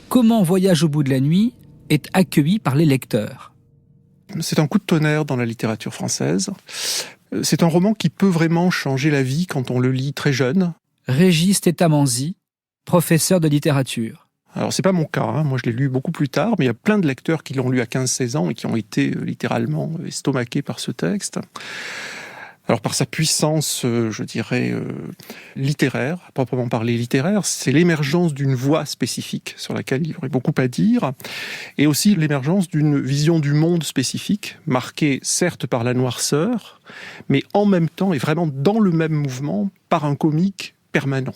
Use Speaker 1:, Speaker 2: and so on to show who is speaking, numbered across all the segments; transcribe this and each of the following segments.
Speaker 1: comment Voyage au bout de la nuit est accueilli par les lecteurs.
Speaker 2: C'est un coup de tonnerre dans la littérature française. C'est un roman qui peut vraiment changer la vie quand on le lit très jeune.
Speaker 1: Régis Tétamanzi, professeur de littérature.
Speaker 2: Alors c'est pas mon cas, hein. Moi je l'ai lu beaucoup plus tard, mais il y a plein de lecteurs qui l'ont lu à 15-16 ans et qui ont été littéralement estomaqués par ce texte. Alors par sa puissance, je dirais, littéraire, à proprement parler littéraire, c'est l'émergence d'une voix spécifique sur laquelle il y aurait beaucoup à dire, et aussi l'émergence d'une vision du monde spécifique, marquée certes par la noirceur, mais en même temps, et vraiment dans le même mouvement, par un comique permanent.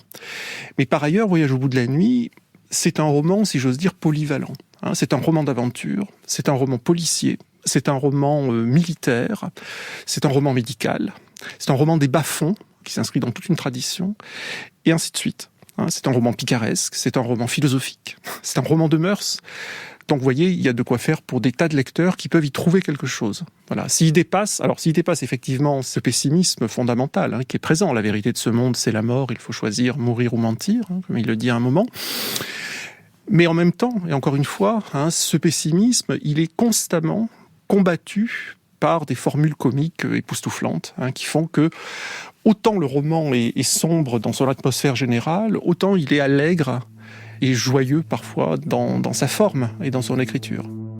Speaker 2: Mais par ailleurs, Voyage au bout de la nuit, c'est un roman, si j'ose dire, polyvalent. C'est un roman d'aventure, c'est un roman policier, c'est un roman militaire, c'est un roman médical, c'est un roman des bas-fonds qui s'inscrit dans toute une tradition, et ainsi de suite. C'est un roman picaresque, c'est un roman philosophique, c'est un roman de mœurs. Donc vous voyez, il y a de quoi faire pour des tas de lecteurs qui peuvent y trouver quelque chose. Voilà. S'il dépasse effectivement ce pessimisme fondamental qui est présent, la vérité de ce monde, c'est la mort, il faut choisir mourir ou mentir, comme il le dit à un moment. Mais en même temps, et encore une fois, ce pessimisme, il est constamment combattu par des formules comiques époustouflantes, qui font que autant le roman est sombre dans son atmosphère générale, autant il est allègre et joyeux parfois dans sa forme et dans son écriture.